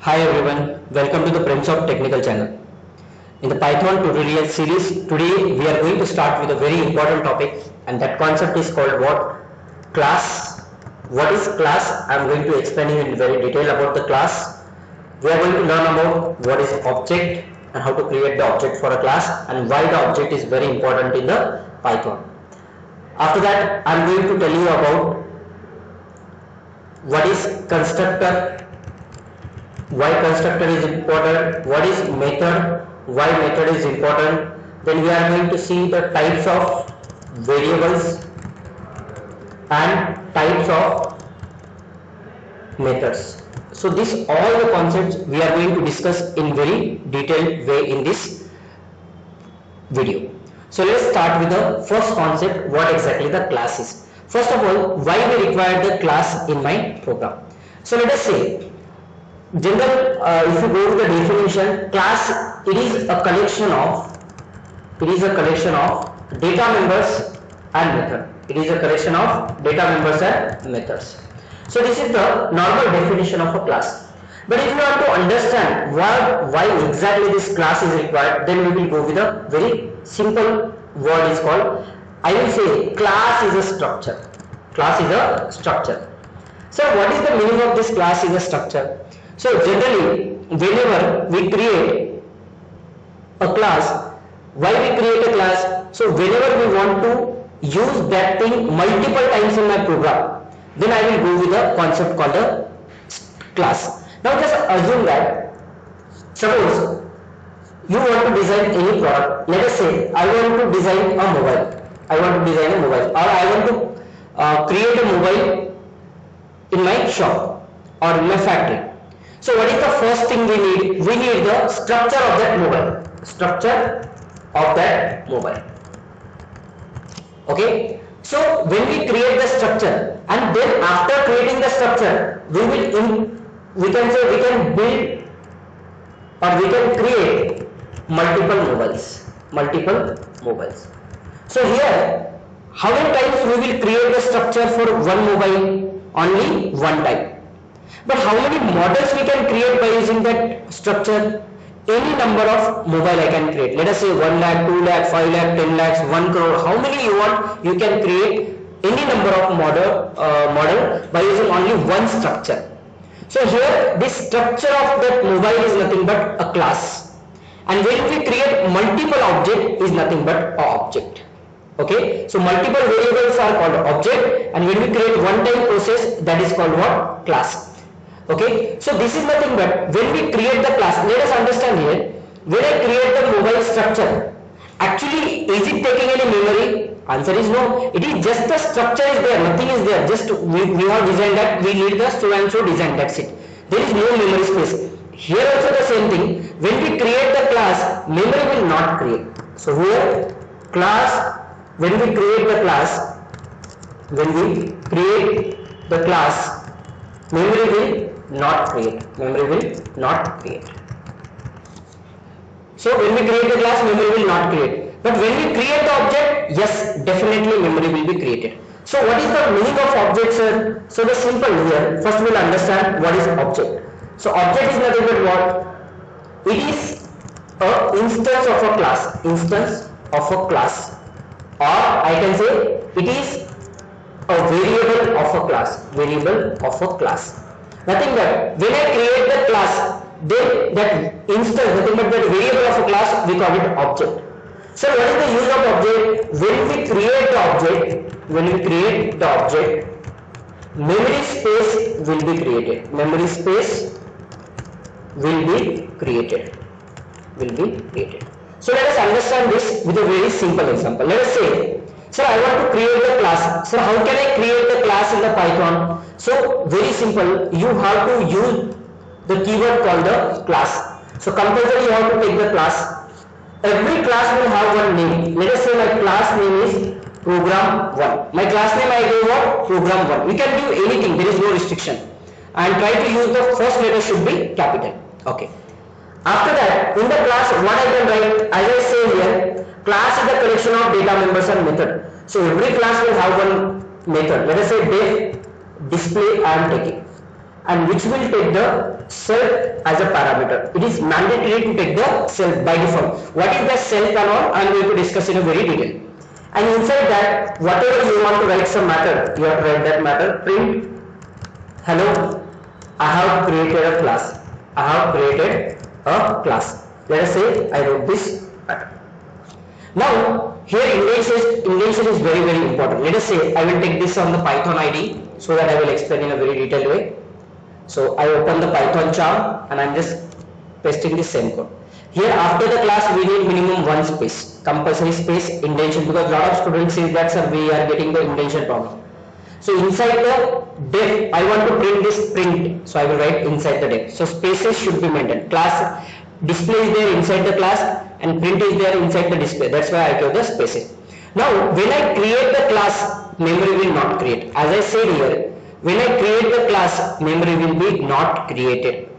Hi everyone, welcome to the Prince of Technical channel. In the Python tutorial series, today we are going to start with a very important topic, and that concept is called what? Class. What is class? I am going to explain you in very detail about the class. We are going to learn about what is object and how to create the object for a class and why the object is very important in the Python. After that, I am going to tell you about what is constructor, why constructor is important, what is method, why method is important. Then we are going to see the types of variables and types of methods. So this all the concepts we are going to discuss in very detailed way in this video. So let's start with the first concept, what exactly the class is. First of all, why we require the class in my program. So let us say general, if you go to the definition, class it is a collection of data members and method. It is a collection of data members and methods. So this is the normal definition of a class. But if you want to understand why exactly this class is required, then we will go with a very simple word is called, I will say class is a structure. Class is a structure. So what is the meaning of this class is a structure? So generally, whenever we create a class, why we create a class? So whenever we want to use that thing multiple times in my program, then I will go with a concept called a class. Now just assume that, suppose you want to design any product. Let us say I want to design a mobile. Or I want to create a mobile in my shop or in my factory. So what is the first thing we need? We need the structure of that mobile. Okay. So when we create the structure, and then after creating the structure, we can build or we can create multiple mobiles. So here, how many times we will create the structure for one mobile? Only one time. But how many models we can create by using that structure? Any number of mobile I can create. Let us say 1 lakh, 2 lakh, 5 lakh, 10 lakhs, 1 crore. How many you want? You can create any number of model by using only one structure. So here this structure of that mobile is nothing but a class. And when we create multiple object is nothing but an object. Okay, so multiple variables are called object, and when we create one time process, that is called what? Class. Okay, so this is nothing but when we create the class, let us understand here, when I create the mobile structure, actually is it taking any memory? Answer is no. It is just the structure is there, nothing is there, just we have designed that, we need the so and so design, that's it. There is no memory space. Here also the same thing, when we create the class, memory will not create. So here class, when we create the class, memory will not create. So when we create the class, memory will not create. But when we create the object, yes, definitely memory will be created. So what is the meaning of object, sir? So the simple here, first we will understand what is object. So object is nothing but what? It is an instance of a class. Or I can say it is a variable of a class. Nothing but when I create the class, then that instance, nothing but that variable of a class, we call it object. So what is the use of object? When we create the object, memory space will be created. So let us understand this with a very simple example. Let us say, sir, I want to create the class. Sir, how can I create the class in the Python? So very simple, you have to use the keyword called the class. So compulsory you have to take the class. Every class will have one name. Let us say my class name is program1. My class name I gave what? Program1. We can give anything, there is no restriction. And try to use the first letter should be capital. Okay. After that, in the class, what I can write, as I say here, class is the collection of data members and method. So every class will have one method. Let us say def display I am taking. and which will take the self as a parameter. It is mandatory to take the self by default. What is the self and all, I am going to discuss in a very detail. And inside that, whatever you want to write some matter, you have to write that matter. Print, hello, I have created a class. I have created a class. Let us say I wrote this matter. Now here indentation is very important. Let us say I will take this on the Python ID so that I will explain in a very detailed way. So I open the Python charm and I am just pasting the same code. Here after the class we need minimum one space, compulsory space indentation, because a lot of students say that sir we are getting the indentation problem. So inside the def I want to print this print, so I will write inside the def. So spaces should be maintained. Class display is there inside the class and print is there inside the display. That's why I give the spaces. Now when I create the class, memory will not create. As I said here, when I create the class, memory will be not created.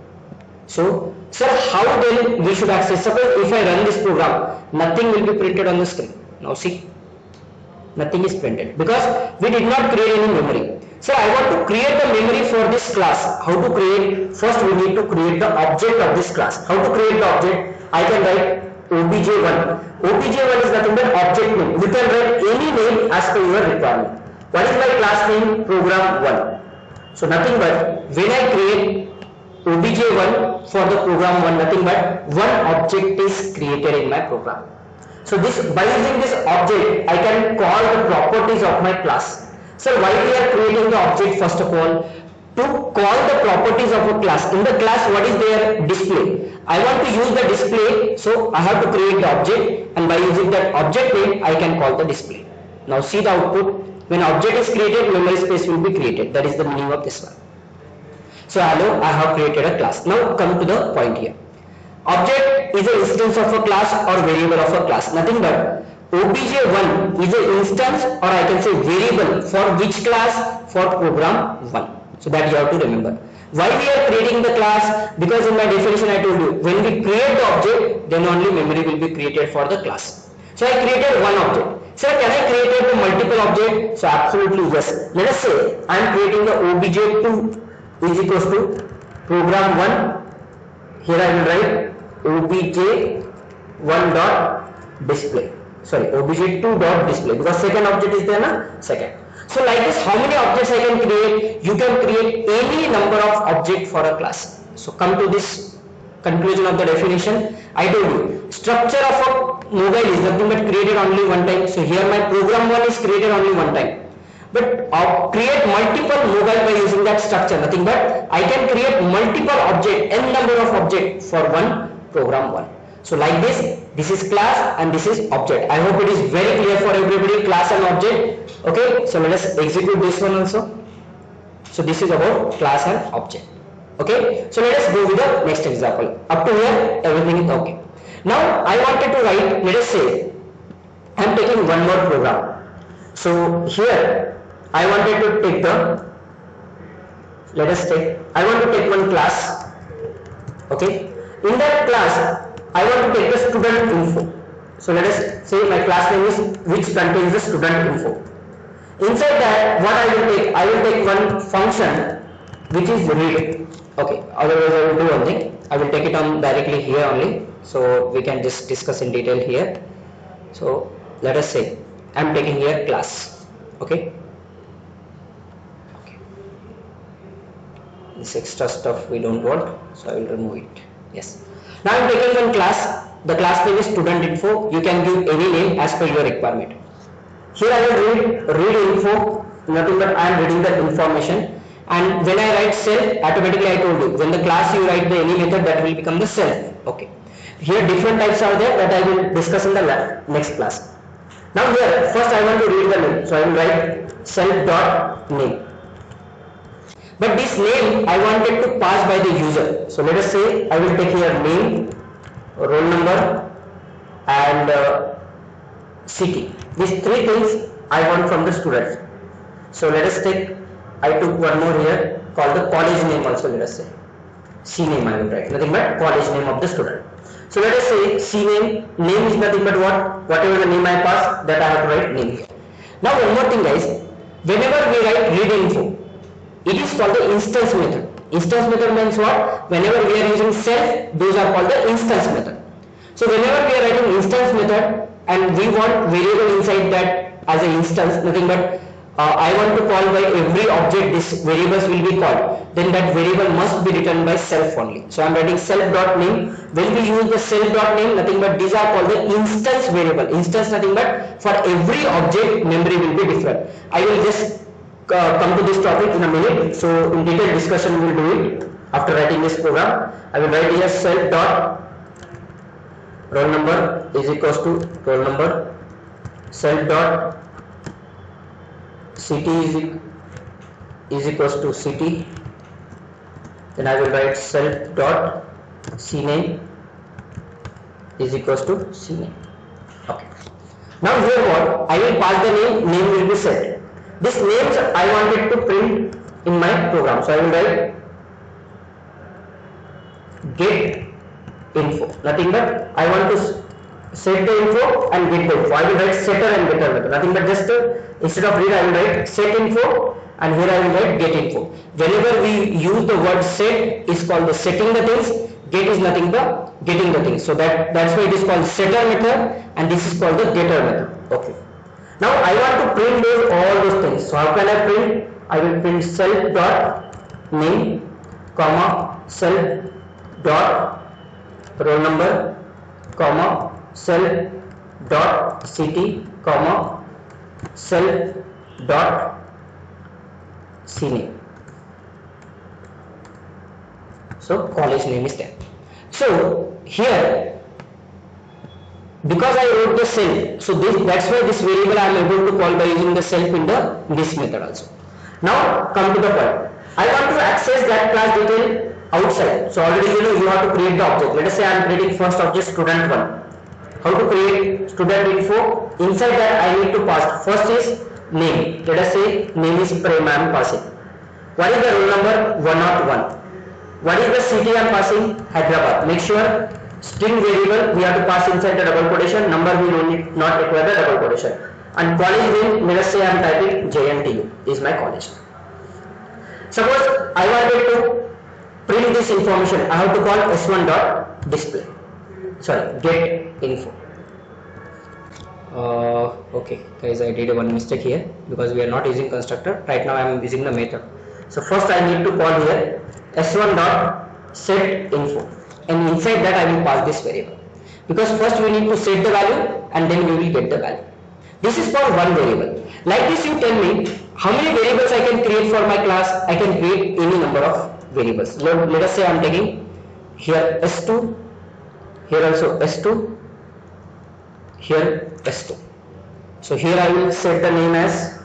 So sir, how then we should access? Suppose if I run this program, nothing will be printed on the screen. Now see, nothing is printed because we did not create any memory. So I want to create the memory for this class. How to create? First we need to create the object of this class. How to create the object? I can write obj1. Obj1 is nothing but object name. You can write any name as per your requirement. What is my class name? Program1. So nothing but when I create obj1 for the program1, nothing but one object is created in my program. So this, by using this object, I can call the properties of my class. So why we are creating the object? First of all, to call the properties of a class. In the class, what is their display? I want to use the display, so I have to create the object, and by using that object name, I can call the display. Now see the output. When object is created, memory space will be created. That is the meaning of this one. So hello, I have created a class. Now come to the point here. Object is an instance of a class or variable of a class. Nothing but obj1 is an instance, or I can say variable, for which class? For program 1. So that you have to remember. Why we are creating the class? Because in my definition I told you, when we create the object, then only memory will be created for the class. So I created one object. Sir, can I create the multiple object? So absolutely yes. Let us say I am creating the obj2 is equals to program1. Here I will write obj1 dot display. Sorry, obj2 dot display, because second object is there na? Second. So like this, how many objects I can create? You can create any number of objects for a class. So come to this conclusion of the definition. I told you, structure of a mobile is nothing but created only one time. So here my program 1 is created only one time. But create multiple mobile by using that structure, nothing but I can create multiple object, n number of objects for one program 1. So like this is class and this is object. I hope it is very clear for everybody, class and object. Okay, so let us execute this one also. So this is about class and object. Okay, so let us go with the next example. Up to here everything is okay. Now I wanted to write, let us say I am taking one more program. So here I wanted to take I want to take one class. Okay, in that class I want to take the student info. So let us say my class name is which contains the student info. Inside that, what I will take one function which is read. Okay, otherwise I will do one thing. I will take it on directly here only, so we can just discuss in detail here. So let us say I am taking here class. Okay. This extra stuff we don't want, so I will remove it. Yes. Now I am taking one class. The class name is student info. You can give any name as per your requirement. Here I will read info, nothing but I am reading the information, and when I write self, automatically I told you, when the class you write the any method, that will become the self. Okay. Here different types are there that I will discuss in the next class. Now here first I want to read the name, so I will write self dot name. But this name I wanted to pass by the user. So let us say I will take here name, roll number and city. These three things I want from the students. So let us take, I took one more here called the college name also. Let us say C name I will write, nothing but college name of the student. So let us say C name is nothing but whatever the name I pass, that I have to write name here. Now one more thing guys, whenever we write read info, it is called the instance method. Instance method means what? Whenever we are using self, those are called the instance method. So whenever we are writing instance method and we want variable inside that as an instance, nothing but I want to call by every object this variables will be called, then that variable must be written by self only. So I am writing self dot name. When we use the self dot name, nothing but these are called the instance variable. Instance nothing but for every object memory will be different. I will just come to this topic in a minute. So in detailed discussion we will do it after writing this program. I will write here self dot roll number is equals to roll number, self dot city is equals to city, then I will write self dot cname is equals to cname. Okay. Now here what? I will pass the name will be set. This names I wanted to print in my program, so I will write get info, nothing but I want to set the info and get the info. I will write setter and getter method, nothing but just instead of read I will write set info and here I will write get info. Whenever we use the word set is called the setting the things, get is nothing but getting the things. So that's why it is called setter method and this is called the getter method. Okay. Now I want to print all those things. So how can I print? I will print self dot name comma self dot roll number comma self dot city comma self dot cname. So college name is there. So here because I wrote the self, so that's why this variable I am able to call by using the self in this method also. Now come to the point. I want to access that class detail outside. So already you have to create the object. Let us say I am creating first object student1. How to create student info? Inside that I need to pass. First is name. Let us say name is Prem I am passing. What is the roll number? 101. What is the city I am passing? Hyderabad. Make sure string variable we have to pass inside the double quotation. Number we don't not require the double quotation. And college name, let us say I am typing JNTU is my college. Suppose I wanted to print this information. I have to call s1 dot display. Sorry, get info. Okay guys, I did one mistake here because we are not using constructor. Right now I am using the method. So first I need to call here s1 dot set info and inside that I will pass this variable because first we need to set the value and then we will get the value. This is for one variable. Like this you tell me how many variables I can create for my class. I can create any number of variables. Let us say I am taking here s2, here also s2, here s2. So here I will set the name as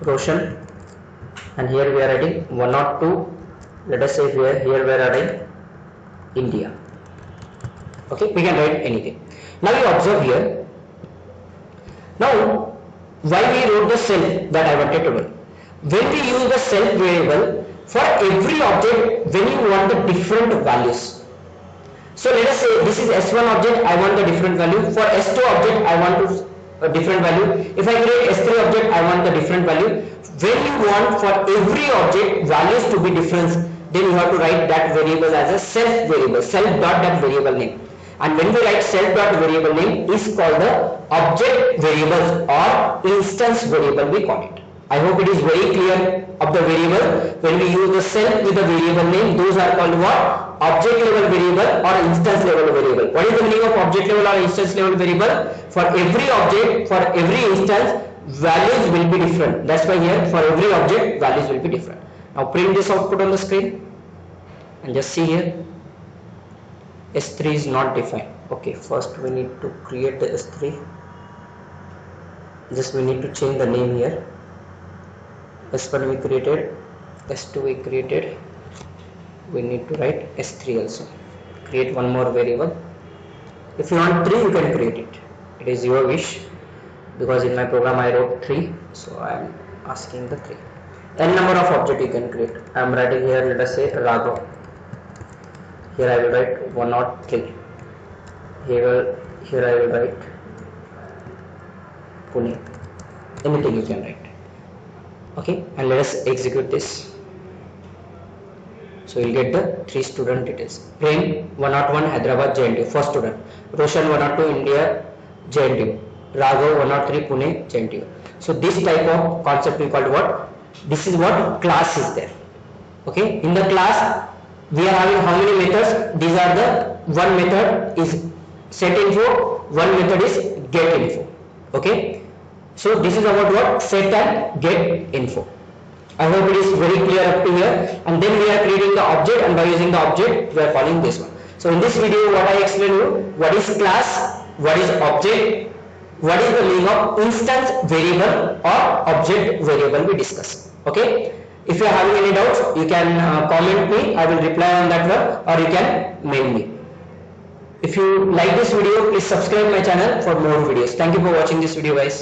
Roshan and here we are writing 102. Let us say here we are writing India. Okay, we can write anything. Now you observe here. Now why we wrote the self that I wanted to do. When we use the self variable for every object when you want the different values. So let us say this is S1 object, I want the different value. For S2 object I want a different value. If I create S3 object I want the different value. When you want for every object values to be different, then you have to write that variable as a self variable, self dot that variable name. And when we write self dot variable name is called the object variables or instance variable we call it. I hope it is very clear of the variable. When we use the self with the variable name, those are called what? Object level variable or instance level variable. What is the meaning of object level or instance level variable? For every object, for every instance, values will be different. That's why here for every object values will be different. Now print this output on the screen and just see here. S3 is not defined. Okay, first we need to create the S3. Just we need to change the name here. S1 we created, S2 we created. We need to write S3 also. Create one more variable. If you want 3, you can create it. It is your wish. Because in my program I wrote 3, so I am asking the 3. N number of object you can create. I am writing here, let us say Raghav. Here I will write 103. Here I will write Pune. Anything you can write. Okay, and let us execute this. So you'll get the 3 student details. Prem 101 Hyderabad JNTU, first student. Roshan 102 India JNTU. Raghav 103 Pune JNTU. So this type of concept we call what? This is what class is there. Okay, in the class we are having how many methods? These are the one method is set info, one method is get info. Okay, so this is about what? Set and get info. I hope it is very clear up to here. And then we are creating the object, and by using the object we are calling this one. So in this video what I explained you, what is class, what is object, what is the meaning of instance variable or object variable we discuss. Okay, if you are having any doubts you can comment me, I will reply on that one, or you can mail me. If you like this video, please subscribe my channel for more videos. Thank you for watching this video guys.